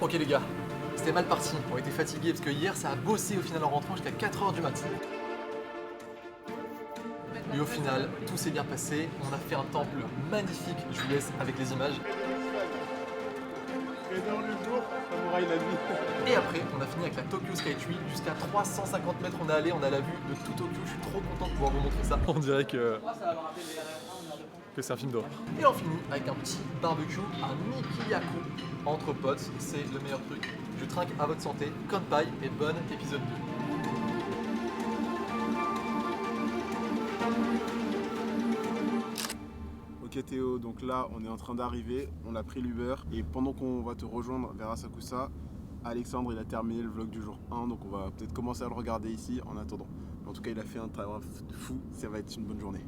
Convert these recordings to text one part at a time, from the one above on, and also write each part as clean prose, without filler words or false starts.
Ok les gars, c'était mal parti, on était fatigués parce que hier ça a bossé au final en rentrant jusqu'à 4h du matin. Mais au final, tout s'est bien passé, on a fait un temple magnifique, je vous laisse avec les images. Trésor du jour, samouraï la nuit. Et après, on a fini avec la Tokyo Skytree, jusqu'à 350 mètres on est allé, on a la vue de tout Tokyo, je suis trop content de pouvoir vous montrer ça. On dirait que c'est un film d'horreur. Et on finit avec un petit barbecue, un Nikiyaku entre potes, c'est le meilleur truc. Je trinque à votre santé, kanpai et bon épisode 2. Ok Théo, donc là on est en train d'arriver, on a pris l'Uber et pendant qu'on va te rejoindre vers Asakusa, Alexandre il a terminé le vlog du jour 1, donc on va peut-être commencer à le regarder ici en attendant. En tout cas il a fait un travail fou, ça va être une bonne journée.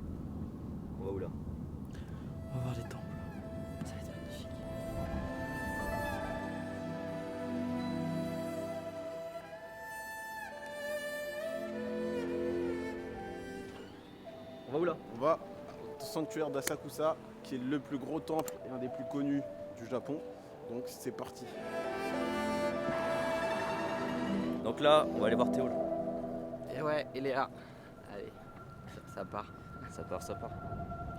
On va où là? On va voir les temples. Ça va être magnifique. On va où là? On va au sanctuaire d'Asakusa qui est le plus gros temple et un des plus connus du Japon, donc c'est parti. Donc là, on va aller voir Théo là. Et ouais, il est là. Allez, ça part. Ça part.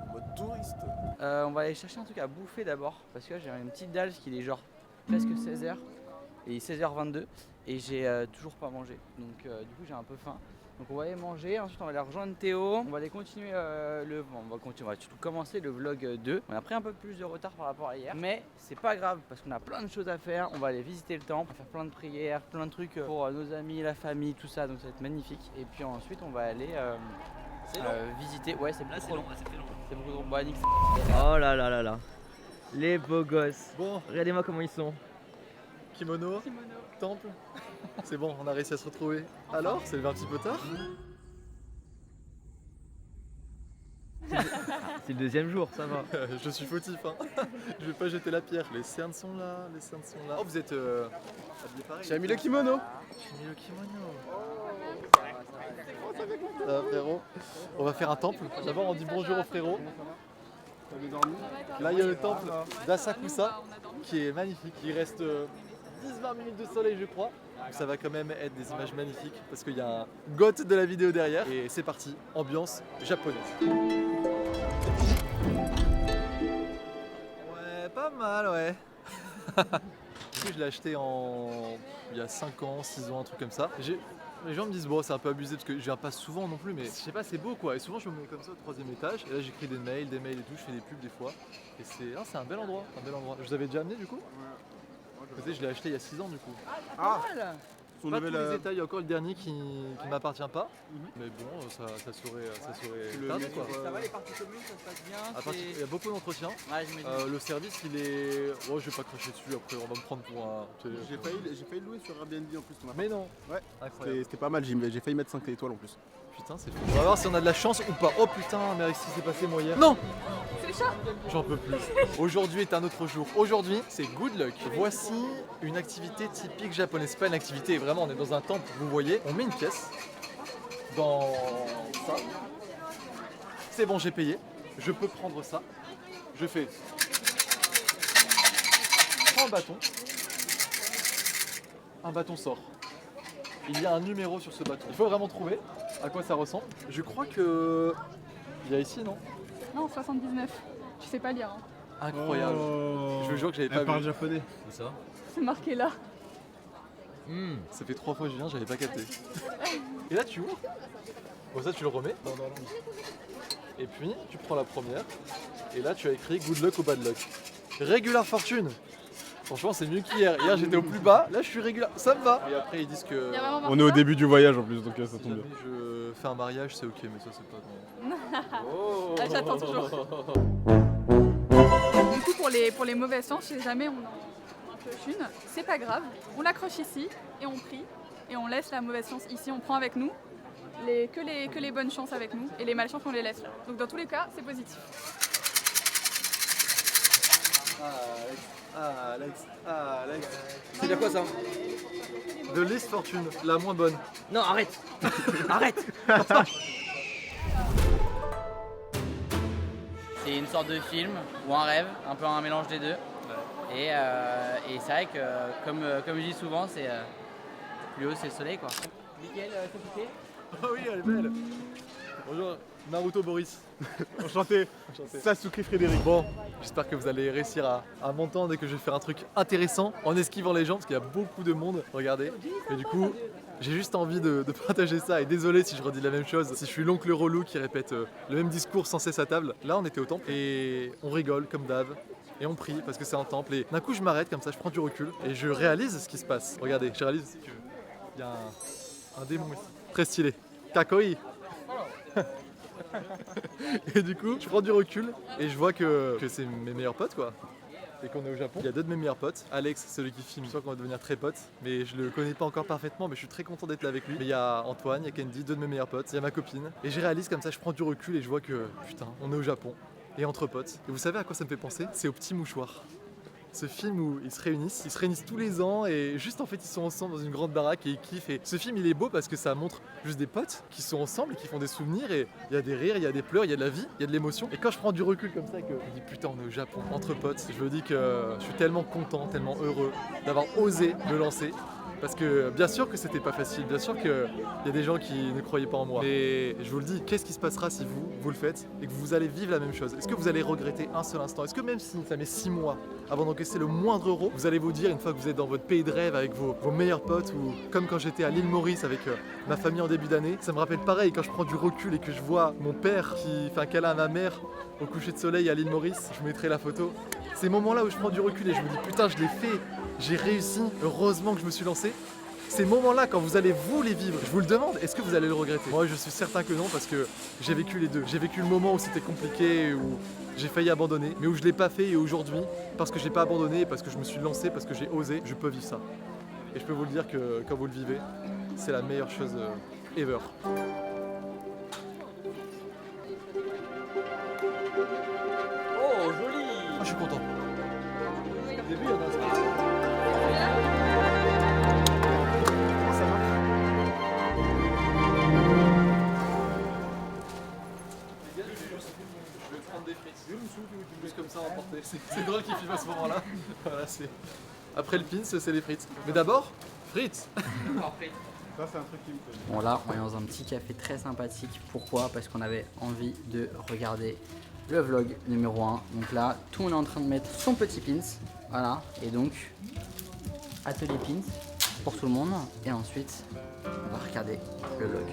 En mode touriste. On va aller chercher un truc à bouffer d'abord. Parce que là, j'ai une petite dalle qui est genre presque 16h. Et 16h22. Et j'ai toujours pas mangé. Donc du coup, j'ai un peu faim. Donc on va aller manger, ensuite on va aller rejoindre Théo, on va aller continuer on va surtout commencer le vlog 2. On a pris un peu plus de retard par rapport à hier, mais c'est pas grave parce qu'on a plein de choses à faire. On va aller visiter le temple, on va faire plein de prières, plein de trucs pour nos amis, la famille, tout ça, donc ça va être magnifique. Et puis ensuite on va aller visiter, ouais c'est beaucoup trop long. c'est très long. C'est beaucoup trop, bah nique. Oh là là là là. Les beaux gosses. Bon, Regardez-moi comment ils sont. kimono, temple, c'est bon, on a réussi à se retrouver. Alors, c'est levé un petit peu tard? C'est le deuxième jour, ça va. Je suis fautif, hein. Je vais pas jeter la pierre. Les cernes sont là, les cernes sont là. Oh, vous êtes habillés pareil. J'ai mis le kimono. J'ai mis le kimono. Ça va, frérot. On va faire un temple. D'abord, on dit bonjour aux frérots. T'avais dormi? Là, il y a le temple d'Asakusa qui est magnifique. Il reste 10-20 minutes de soleil, je crois. Donc ça va quand même être des images magnifiques parce qu'il y a un goth de la vidéo derrière. Et c'est parti, ambiance japonaise. Ouais, pas mal, ouais. Du coup, je l'ai acheté il y a 5 ans, 6 ans, un truc comme ça. Les gens me disent, bon, c'est un peu abusé parce que je viens pas souvent non plus, mais je sais pas, c'est beau quoi. Et souvent, je me mets comme ça au 3e étage. Et là, j'écris des mails et tout, je fais des pubs des fois. Et c'est un bel endroit, un bel endroit. Je vous avais déjà amené du coup? Vous savez, je l'ai acheté il y a 6 ans du coup. Ah, Pas tous les détails, il y a encore le dernier qui ne m'appartient pas. Mais bon, ça saurait tarder, quoi. Ça va les parties communes, ça se passe bien? Il y a beaucoup d'entretien. Ouais, je me dis. Le service, il est. Oh, je vais pas cracher dessus, après on va me prendre pour un. j'ai failli louer sur Airbnb en plus ton appart. Mais non. Ouais, Incroyable. c'était pas mal, j'ai failli mettre 5 étoiles en plus. Putain, c'est fou. On va voir si on a de la chance ou pas. Oh putain, mais avec ce qui s'est passé moi hier. Non! C'est les chats. J'en peux plus. Aujourd'hui est un autre jour. Aujourd'hui, c'est good luck. Voici une activité typique japonaise. C'est pas une activité, vraiment, on est dans un temple, vous voyez. On met une pièce dans ça. C'est bon, j'ai payé. Je peux prendre ça. Je fais. Je prends un bâton. Un bâton sort. Il y a un numéro sur ce bâton. Il faut vraiment trouver à quoi ça ressemble. Je crois que. Il y a ici, non? Non, 79. Tu sais pas lire. Hein. Incroyable. Je vous jure que j'avais pas Elle parle vu. japonais. C'est ça? C'est marqué là. Ça fait 3 fois que je viens, j'avais pas capté. Et là tu ouvres. Bon ça tu le remets. Et puis tu prends la première. Et là tu as écrit good luck ou bad luck. Regular fortune. Franchement c'est mieux qu'hier. Hier j'étais au plus bas, là je suis régulier. Ça me va. Et après ils disent que Il y a vraiment On est au début du voyage en plus, donc ça si tombe bien. jamais je fais un mariage c'est ok, mais ça c'est pas dans... Ah, j'attends toujours. Du coup, pour les mauvaises chances, si jamais on en pioche une, c'est pas grave. On l'accroche ici et on prie et on laisse la mauvaise chance ici. On prend avec nous que les bonnes chances avec nous et les malchances on les laisse là. Donc dans tous les cas, c'est positif. Alex. C'est dire quoi ça? De least fortune, la moins bonne. Non, arrête. Arrête. C'est une sorte de film ou un rêve, un peu un mélange des deux. Et c'est vrai que, comme je dis souvent, c'est plus haut, c'est le soleil, quoi. Mickaël, t'es piqué? Oh oui, elle est belle. Bonjour, Naruto Boris. Enchanté. Sasuke Frédéric. Bon, j'espère que vous allez réussir à m'entendre et que je vais faire un truc intéressant en esquivant les gens parce qu'il y a beaucoup de monde. Regardez. Et du coup, j'ai juste envie de partager ça. Et désolé si je redis la même chose, si je suis l'oncle relou qui répète le même discours sans cesse à table. Là, on était au temple et on rigole comme d'hab. Et on prie parce que c'est un temple. Et d'un coup, je m'arrête comme ça, je prends du recul et je réalise ce qui se passe. Regardez, je réalise aussi qu'il y a un démon ici. Très stylé. Kakoi. Et du coup, je prends du recul et je vois que c'est mes meilleurs potes quoi. Et qu'on est au Japon. Il y a deux de mes meilleurs potes. Alex, celui qui filme, je crois qu'on va devenir très potes. Mais je le connais pas encore parfaitement, mais je suis très content d'être là avec lui. Mais il y a Antoine, il y a Candy, deux de mes meilleurs potes. Il y a ma copine. Et je réalise comme ça, je prends du recul et je vois que putain, on est au Japon. Et entre potes. Et vous savez à quoi ça me fait penser? C'est au Petit Mouchoir. Ce film où ils se réunissent tous les ans et juste en fait ils sont ensemble dans une grande baraque et ils kiffent. Et ce film il est beau parce que ça montre juste des potes qui sont ensemble et qui font des souvenirs et il y a des rires, il y a des pleurs, il y a de la vie, il y a de l'émotion. Et quand je prends du recul comme ça et que je me dis putain on est au Japon entre potes, je me dis que je suis tellement content, tellement heureux d'avoir osé me lancer. Parce que bien sûr que c'était pas facile, bien sûr qu'il y a des gens qui ne croyaient pas en moi. Mais je vous le dis, qu'est-ce qui se passera si vous le faites et que vous allez vivre la même chose? Est-ce que vous allez regretter un seul instant? Est-ce que même si ça met 6 mois avant d'encaisser le moindre euro, vous allez vous dire une fois que vous êtes dans votre pays de rêve avec vos meilleurs potes ou comme quand j'étais à l'île Maurice avec ma famille en début d'année, ça me rappelle pareil quand je prends du recul et que je vois mon père qui fait un câlin à ma mère au coucher de soleil à l'île Maurice, je mettrai la photo. Ces moments-là où je prends du recul et je me dis putain je l'ai fait, j'ai réussi, heureusement que je me suis lancé. Ces moments-là, quand vous allez vous les vivre, je vous le demande, est-ce que vous allez le regretter? Moi je suis certain que non parce que j'ai vécu les deux. J'ai vécu le moment où c'était compliqué, où j'ai failli abandonner, mais où je l'ai pas fait et aujourd'hui, parce que j'ai pas abandonné, parce que je me suis lancé, parce que j'ai osé, je peux vivre ça. Et je peux vous le dire que quand vous le vivez, c'est la meilleure chose ever. Oh, joli! Ah, je suis content. Au début, il y en a Je vais prendre des frites. Juste comme ça à emporter. C'est drôle qu'il filme à ce moment-là. Voilà, c'est... Après le pins, c'est les frites. Mais d'abord, frites. Ça, c'est un truc qui me plaît. Bon là, on est dans un petit café très sympathique. Pourquoi? Parce qu'on avait envie de regarder le vlog numéro 1. Donc là, tout le monde est en train de mettre son petit pins. Voilà. Et donc, atelier pins pour tout le monde. Et ensuite, on va regarder le vlog.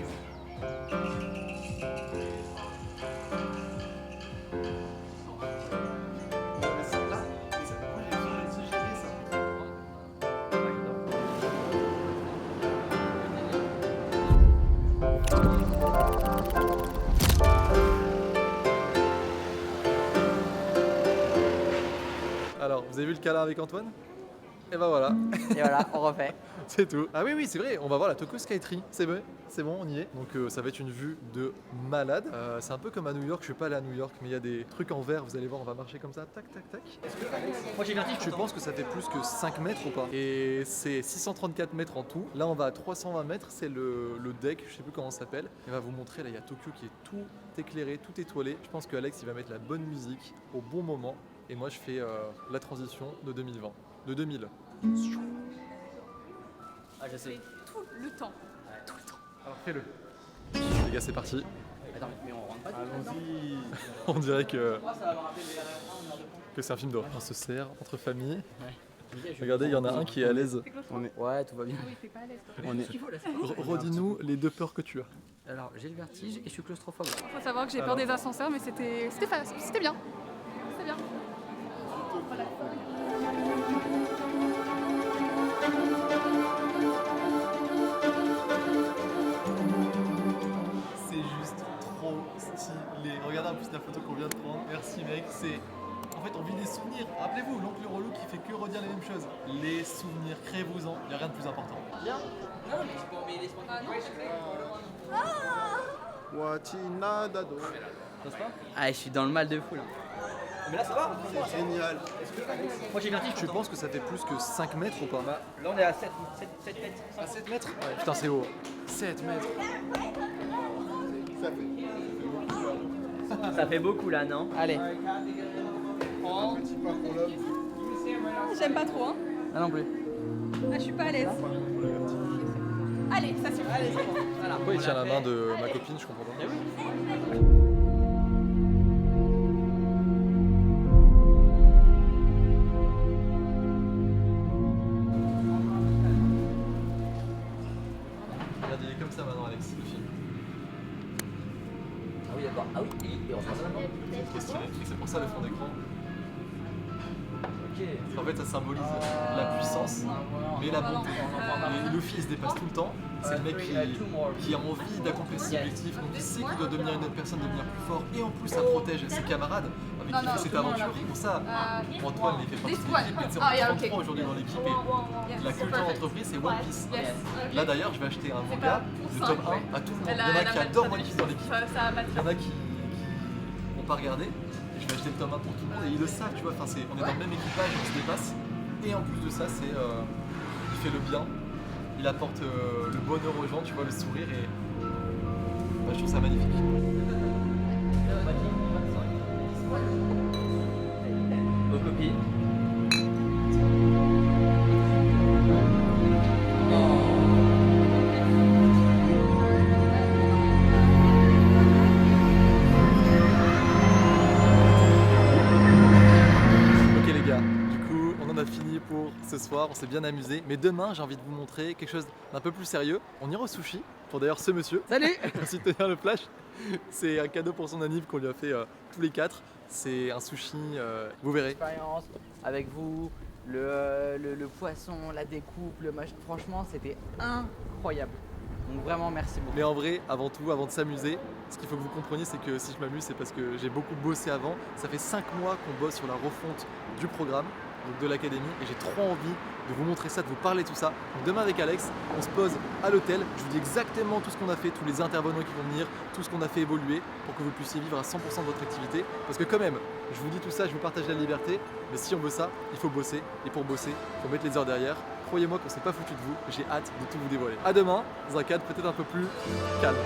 Alors, vous avez vu le câlin avec Antoine? Et ben voilà. Et voilà, on refait. C'est tout. Ah oui, c'est vrai, on va voir la Tokyo Skytree. C'est vrai, c'est bon, on y est. Donc ça va être une vue de malade. C'est un peu comme à New York, je suis pas allé à New York, mais il y a des trucs en verre, vous allez voir, on va marcher comme ça, tac, tac, tac. Moi j'ai vertige. Tu penses que ça fait plus que 5 mètres ou pas? Et c'est 634 mètres en tout. Là, on va à 320 mètres, c'est le deck, je sais plus comment ça s'appelle. Et on va vous montrer, là, il y a Tokyo qui est tout éclairé, tout étoilé. Je pense que Alex, il va mettre la bonne musique au bon moment. Et moi, je fais la transition de 2020. De 2000. Ah, je sais. Tout le temps. Tout le temps. Alors fais-le. Les gars, c'est parti. Attends, mais on rentre pas. Allons-y. On dirait que c'est un film d'horreur. On se sert entre familles. Regardez, il y en a un qui est à l'aise. Ouais, tout va bien. Oui, t'es pas à l'aise. toi. On est... Redis-nous les deux peurs que tu as. Alors, j'ai le vertige et je suis claustrophobe. Faut savoir que j'ai peur des ascenseurs, mais c'était bien. C'était bien. C'est juste trop stylé. Regardez en plus la photo qu'on vient de prendre. Merci mec. En fait, on vit des souvenirs. Rappelez-vous, l'oncle relou qui fait que redire les mêmes choses. Les souvenirs, créez-vous-en. Il n'y a rien de plus important. Watinadado. Ah, je suis dans le mal de fou là. Mais là ça va. C'est génial. Moi j'ai vertige. Tu penses que ça fait plus que 5 mètres ou pas? Là on est à 7 mètres. À 7 mètres? Ouais, putain, c'est haut. 7 mètres. Ça fait beaucoup là, non? Allez. Un petit pas pour l'homme. J'aime pas trop, hein. Ah non plus. Ah, je suis pas à l'aise. Allez, ça suffit. Allez, c'est bon. Voilà. Pourquoi il on tient l'a la main fait. de ma copine, je comprends pas. Eh oui. Regarde, il est comme ça maintenant, Alex, le film. Ah oui, d'accord. Ah oui, et on fera ça maintenant. Question électrique, c'est pour ça le fond d'écran. Ok. En fait, ça symbolise la puissance, mais la bonté. Et Luffy, il se dépasse tout le temps. C'est le mec qui a envie d'accomplir ses objectifs, donc il sait qu'il doit devenir une autre personne, devenir plus fort, et en plus, ça protège ses camarades avec qui il fait cette aventure. Pour ça, Antoine, il fait partie de l'équipe, mais tu sais, on est 33 aujourd'hui dans l'équipe, et la culture d'entreprise, c'est One Piece. Là d'ailleurs, je vais acheter un manga, le tome 1, à tout le monde. Il y en a qui adorent One Piece dans l'équipe, il y en a qui n'ont pas regardé. Je vais acheter le tome 1 pour tout le monde et ils le savent, tu vois, enfin, on est dans le même équipage, on se dépasse. Et en plus de ça, il fait le bien, il apporte le bonheur aux gens, tu vois, le sourire et je trouve ça magnifique. Vos copines. Ok les gars, du coup on en a fini pour ce soir, on s'est bien amusé. Mais demain j'ai envie de vous montrer quelque chose d'un peu plus sérieux. On ira au sushi pour d'ailleurs ce monsieur. Salut. Merci de tenir le flash. C'est un cadeau pour son anniv qu'on lui a fait tous les 4. C'est un sushi, vous verrez. Expérience avec vous, le poisson, la découpe, le machin. Franchement, c'était incroyable. Donc vraiment, merci beaucoup. Mais en vrai, avant tout, avant de s'amuser, ce qu'il faut que vous compreniez, c'est que si je m'amuse, c'est parce que j'ai beaucoup bossé avant. Ça fait 5 mois qu'on bosse sur la refonte du programme, donc de l'académie, et j'ai trop envie de vous montrer ça, de vous parler de tout ça. Donc demain avec Alex, on se pose à l'hôtel, je vous dis exactement tout ce qu'on a fait, tous les intervenants qui vont venir, tout ce qu'on a fait évoluer pour que vous puissiez vivre à 100% de votre activité. Parce que quand même, je vous dis tout ça, je vous partage la liberté, mais si on veut ça, il faut bosser, et pour bosser, il faut mettre les heures derrière. Croyez-moi qu'on s'est pas foutu de vous, j'ai hâte de tout vous dévoiler. À demain, dans un cadre peut-être un peu plus calme.